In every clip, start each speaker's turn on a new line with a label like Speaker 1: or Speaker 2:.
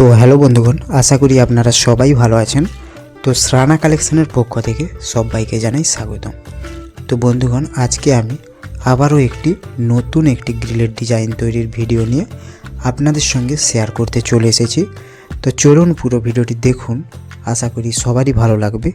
Speaker 1: তো হ্যালো বন্ধুগণ, আশা করি আপনারা সবাই ভালো আছেন। তো শ্রানা কালেকশনের পক্ষ থেকে সবাইকে জানাই স্বাগতম। তো বন্ধুগণ, আজকে আমি আবারও নতুন একটি গ্রিলের ডিজাইন তৈরির ভিডিও নিয়ে আপনাদের সঙ্গে শেয়ার করতে চলে এসেছি। তো চলুন পুরো ভিডিওটি দেখুন, আশা করি সবারই ভালো লাগবে।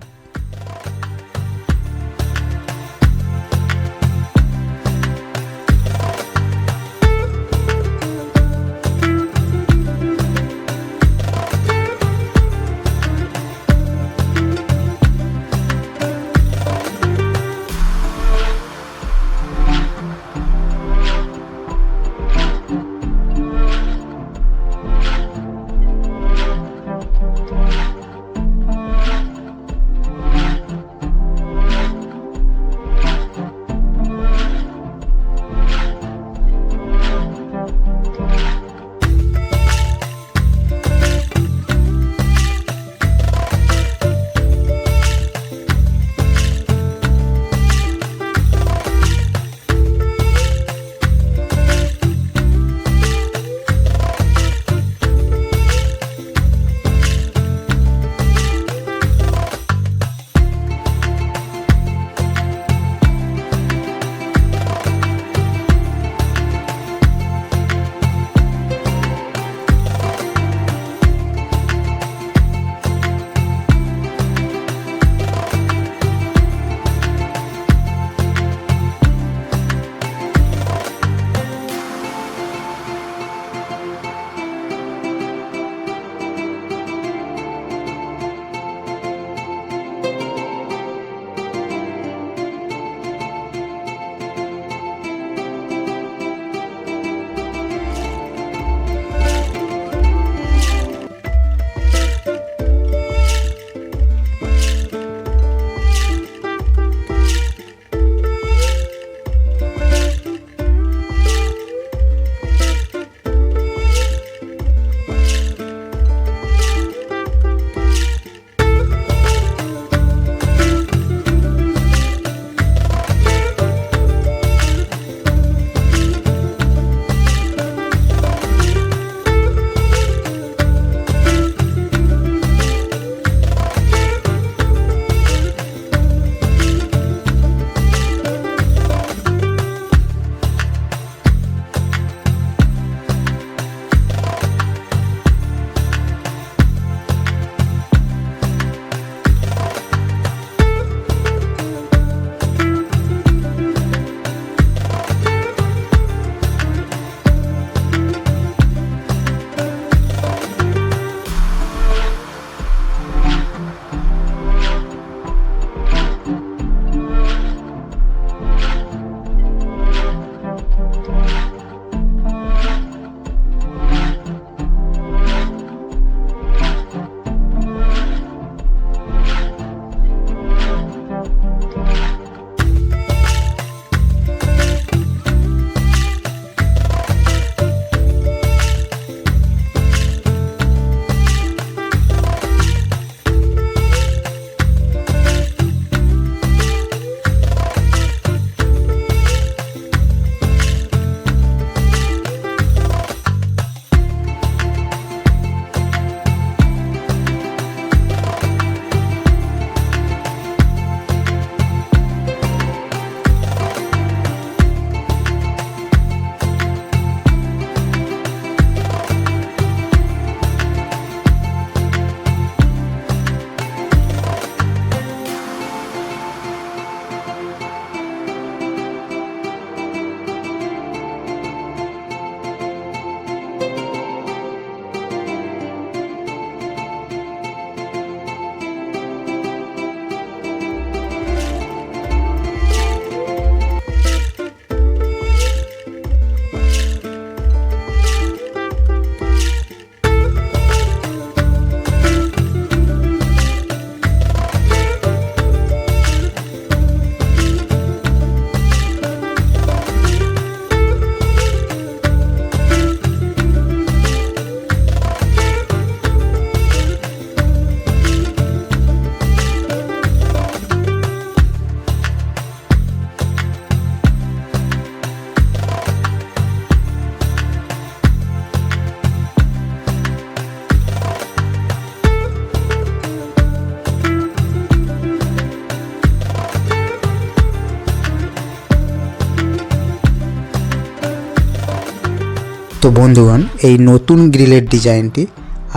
Speaker 1: তো বন্ধুগণ, এই নতুন গ্রিলের ডিজাইনটি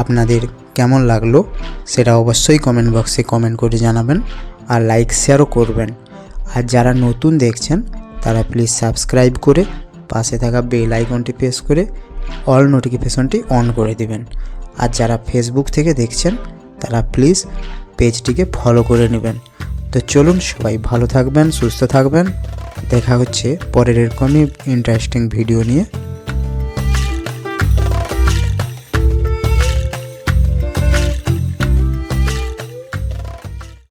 Speaker 1: আপনাদের কেমন লাগলো সেটা অবশ্যই কমেন্ট বক্সে কমেন্ট করে জানাবেন, আর লাইক শেয়ারও করবেন। আর যারা নতুন দেখছেন তারা প্লিজ সাবস্ক্রাইব করে পাশে থাকা বেল আইকনটি প্রেস করে অল নোটিফিকেশনটি অন করে দিবেন। আর যারা ফেসবুক থেকে দেখছেন তারা প্লিজ পেজটিকে ফলো করে নেবেন। তো চলুন, সবাই ভালো থাকবেন, সুস্থ থাকবেন। দেখা হচ্ছে পরের এরকমই ইন্টারেস্টিং ভিডিও নিয়ে।